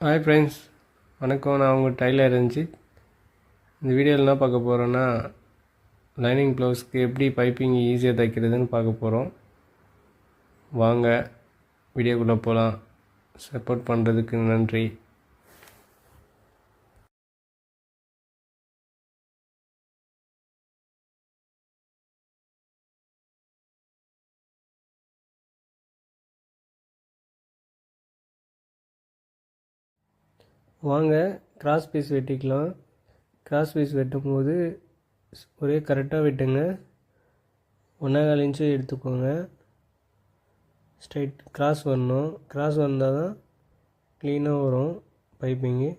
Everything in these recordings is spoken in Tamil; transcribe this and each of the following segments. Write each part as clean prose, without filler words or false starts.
ஹாய் ஃப்ரெண்ட்ஸ், வணக்கம். நான் உங்கள் டைலர் இருந்துச்சு. இந்த வீடியோவில் என்ன பார்க்க போகிறோன்னா, லைனிங் ப்ளவுஸ்க்கு எப்படி பைப்பிங் ஈஸியாக தைக்கிறதுன்னு பார்க்க போகிறோம். வாங்க வீடியோக்குள்ளே போகலாம். சப்போர்ட் பண்ணுறதுக்கு நன்றி. வாங்க கிராஸ் பீஸ் வெட்டிக்கலாம். கிராஸ் பீஸ் வெட்டும் போது ஒரே கரெக்டாக வெட்டுங்க. 1.25 இன்ச்சு எடுத்துக்கோங்க. ஸ்ட்ரைட் கிராஸ் வரணும். கிராஸ் வந்தால் தான் க்ளீனாக வரும் பைப்பிங்கு.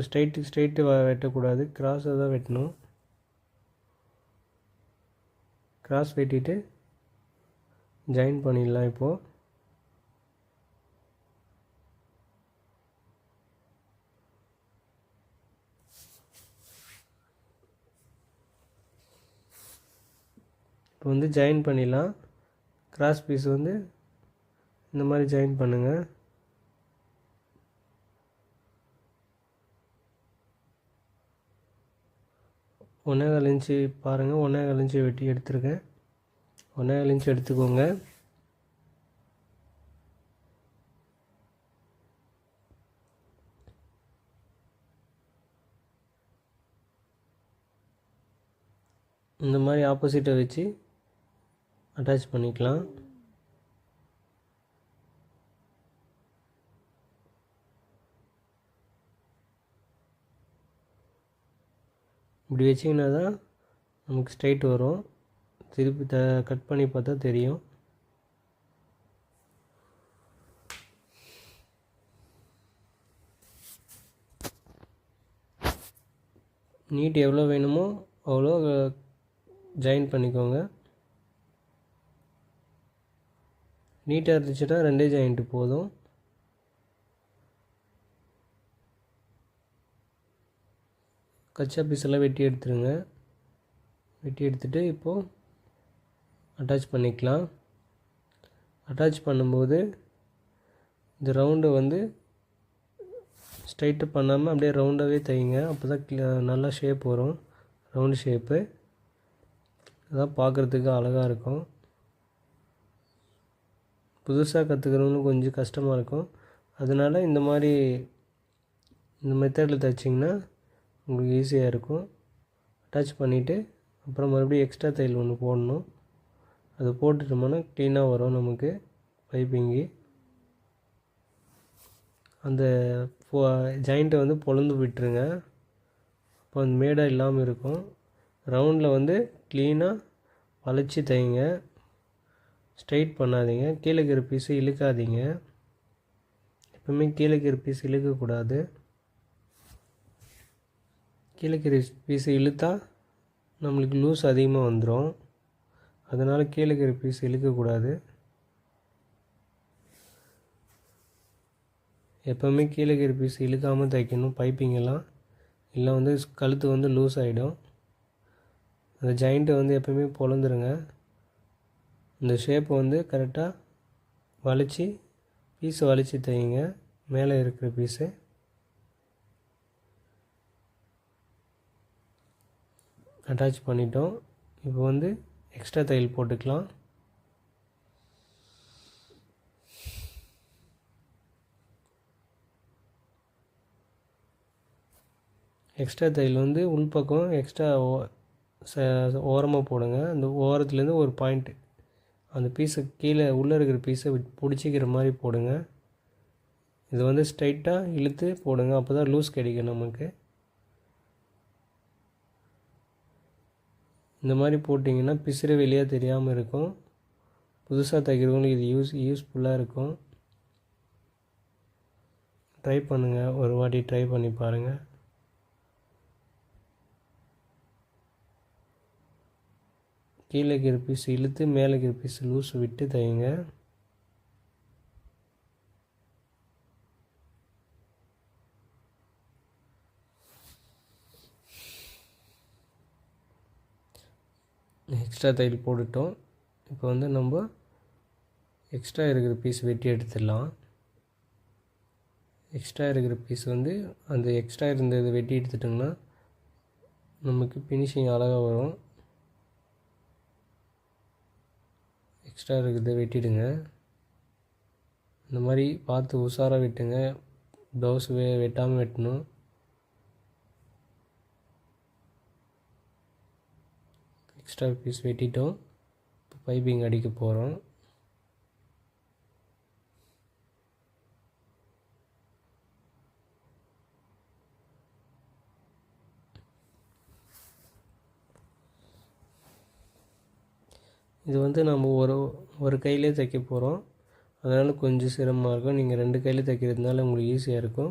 ஸ்ட்ரைட்டு வெட்டக்கூடாது, கிராஸை தான் வெட்டணும். கிராஸ் வெட்டிட்டு ஜாயின் பண்ணிடலாம். இப்போது ஜாயின் பண்ணிடலாம். கிராஸ் பீஸ் இந்த மாதிரி ஜாயின் பண்ணுங்கள். ஒன்றே கால் இன்ச்சு பாருங்கள், 1.25 இன்ச்சு வெட்டி எடுத்துருக்கேன். 1.25 இன்ச்சு எடுத்துக்கோங்க. இந்த மாதிரி ஆப்போசிட்டை வச்சு அட்டாச் பண்ணிக்கலாம். இப்படி வச்சிங்கன்னா தான் நமக்கு ஸ்ட்ரைட் வரும். திருப்பி கட் பண்ணி பார்த்தா தெரியும். நீட் எவ்வளோ வேணுமோ அவ்வளோ ஜாயின் பண்ணிக்கோங்க. நீட்டாக இருந்துச்சுன்னா 2 ஜாயிண்ட்டு போதும். கச்சா பீஸெல்லாம் வெட்டி எடுத்துருங்க. வெட்டி எடுத்துகிட்டு இப்போது அட்டாச் பண்ணிக்கலாம். அட்டாச் பண்ணும்போது இந்த ரவுண்டு ஸ்ட்ரைட்டு பண்ணாமல் அப்படியே ரவுண்டாகவே தைங்க. அப்போ தான் நல்லா ஷேப் வரும். ரவுண்டு ஷேப்பு அதான் பார்க்குறதுக்கு அழகாக இருக்கும். புதுசாக கற்றுக்கிறவங்களுக்கு கொஞ்சம் கஷ்டமாக இருக்கும். அதனால் இந்த மெத்தடில் தைச்சிங்கன்னா உங்களுக்கு ஈஸியாக இருக்கும். அட்டாச் பண்ணிவிட்டு அப்புறம் மறுபடியும் எக்ஸ்ட்ரா தையல் ஒன்று போடணும். அது போட்டுட்டோம்னா க்ளீனாக வரும் நமக்கு பைப்பிங்கு. அந்த ஜாயிண்ட்டை பொழந்து விட்டுருங்க. அப்போ அந்த மேடாக இல்லாமல் இருக்கும். ரவுண்டில் க்ளீனாக வளைச்சி தைங்க. ஸ்ட்ரைட் பண்ணாதீங்க. கீழே இருக்கிற பீஸை இழுக்காதீங்க. எப்பவுமே கீழே இருக்கிற பீஸ் இழுக்கக்கூடாது. கீழே இருக்கிற பீஸை இழுத்தா நம்மளுக்கு லூஸ் அதிகமாக வந்துடும். அதனால் கீழே இருக்கிற பீஸ் இழுக்கக்கூடாது. எப்போவுமே கீழே இருக்கிற பீஸ் இழுக்காமல் தைக்கணும் பைப்பிங்கெல்லாம். இல்லை கழுத்து லூஸ் ஆகிடும். அந்த ஜாயிண்ட்டை எப்போவுமே பொழந்துருங்க. இந்த ஷேப்பை கரெக்டாக பீஸை வளைச்சி தைங்க. மேலே இருக்கிற பீஸு அட்டாச் பண்ணிட்டோம். இப்போ எக்ஸ்ட்ரா தையல் போட்டுக்கலாம். எக்ஸ்ட்ரா தையல் உள்பக்கம் எக்ஸ்ட்ரா ஓரமாக போடுங்க. அந்த ஓரத்துலேருந்து ஒரு பாயிண்ட்டு அந்த பீஸை கீழே உள்ளே இருக்கிற பீஸை பிடிச்சிக்கிற மாதிரி போடுங்க. இது ஸ்ட்ரைட்டாக இழுத்து போடுங்க. அப்போ தான் லூஸ் கிடைக்கும் நமக்கு. இந்த மாதிரி போட்டிங்கன்னா பிசுறு வெளியாக தெரியாமல் இருக்கும். புதுசாக தைக்கிறவங்களுக்கு இது யூஸ்ஃபுல்லாக இருக்கும். ட்ரை பண்ணுங்கள். ஒரு வாட்டி ட்ரை பண்ணி பாருங்கள். கீழே இருக்கிற பீஸ் இழுத்து மேலே இருக்கிற பீஸ் லூஸ் விட்டு தைங்க. எக்ஸ்ட்ரா தையல் போட்டுட்டோம். இப்போ நம்ம எக்ஸ்ட்ரா இருக்கிற பீஸ் வெட்டி எடுத்துடலாம். எக்ஸ்ட்ரா இருக்கிற பீஸ் வந்து அந்த எக்ஸ்ட்ரா இருந்ததை வெட்டி எடுத்துட்டிங்கன்னா நமக்கு ஃபினிஷிங் அழகாக வரும். எக்ஸ்ட்ரா இருக்கிறத வெட்டிடுங்க. இந்த மாதிரி பார்த்து உஷாராக வெட்டுங்க. ப்ளவுஸ் வெட்டாமல் வெட்டணும். எக்ஸ்ட்ரா பீஸ் வெட்டிட்டோம். இப்போ பைப்பிங் அடிக்க போகிறோம். இது வந்து நம்ம ஒரு கையிலே தைக்க போகிறோம். அதனால் கொஞ்சம் சிரமமாக இருக்கும். நீங்கள் 2 கையில் தைக்கிறதுனால உங்களுக்கு ஈஸியாக இருக்கும்.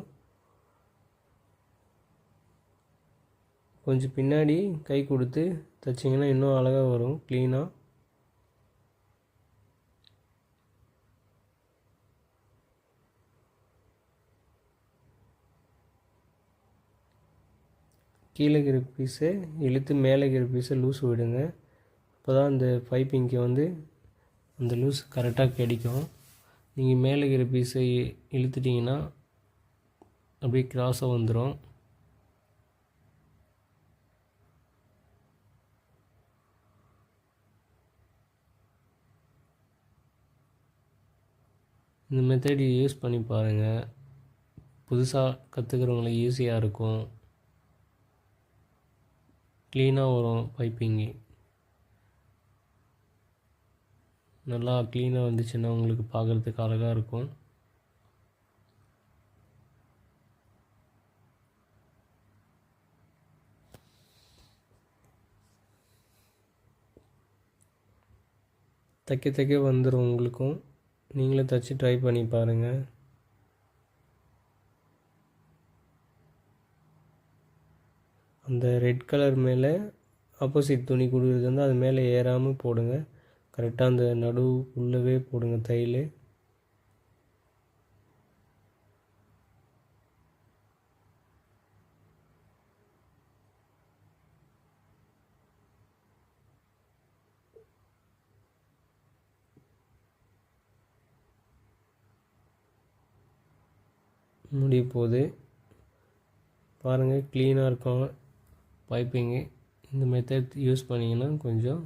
கொஞ்சம் பின்னாடி கை கொடுத்து தைச்சிங்கன்னா இன்னும் அழகாக வரும், க்ளீனாக. கீழே இருக்கிற பீஸை இழுத்து மேலே இருக்கிற பீஸை லூஸ் விடுங்க. அப்போ தான் அந்த பைப்பிங்க்கு வந்து அந்த லூஸ் கரெக்டாக கிடைக்கும். நீங்கள் மேலே இருக்கிற பீஸை இழுத்துட்டிங்கன்னா அப்படியே கிராஸாக வந்துடும். இந்த மெத்தட் யூஸ் பண்ணி பாருங்கள். புதுசாக கற்றுக்கிறவங்களுக்கு ஈஸியாக இருக்கும். க்ளீனாக வரும் பைப்பிங்கு. நல்லா க்ளீனாக வந்துச்சுன்னா உங்களுக்கு பார்க்குறதுக்கு அழகாக இருக்கும். தைக்க தைக்க வந்துடும் உங்களுக்கும். நீங்களே தைச்சி ட்ரை பண்ணி பாருங்கள். அந்த ரெட் கலர் மேலே ஆப்போசிட் துணி கொடுக்குறது வந்து அது மேலே ஏறாமல் போடுங்க. கரெக்டாக அந்த நடு உள்ளவே போடுங்க தையல். முடிய போகுது பாருங்கள், க்ளீனாக இருக்கும் பைப்பிங்கு. இந்த மெத்தட் யூஸ் பண்ணிங்கன்னா கொஞ்சம்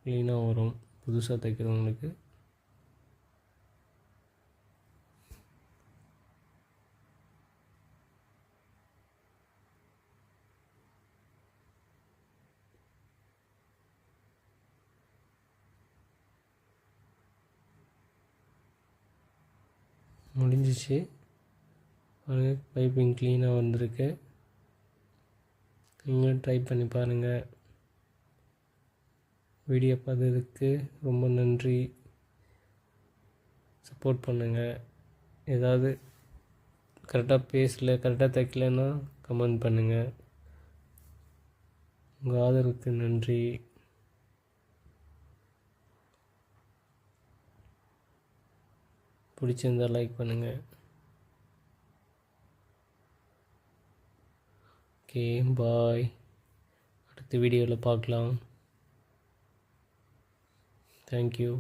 க்ளீனாக வரும் புதுசாக தைக்கிறவங்களுக்கு. முடிஞ்சிச்சு பாருங்கள், பைப்பிங் க்ளீனாக வந்திருக்கு. நீங்களும் ட்ரை பண்ணி பாருங்கள். வீடியோ பார்த்ததுக்கு ரொம்ப நன்றி. சப்போர்ட் பண்ணுங்கள். ஏதாவது கரெக்டாக கரெக்டாக தைக்கலைன்னா கமெண்ட் பண்ணுங்கள். உங்கள் ஆதரவுக்கு நன்றி. பிடிச்சிருந்தால் லைக் பண்ணுங்கள். ஓகே, பாய். அடுத்த வீடியோவில் பார்க்கலாம். தேங்க்யூ.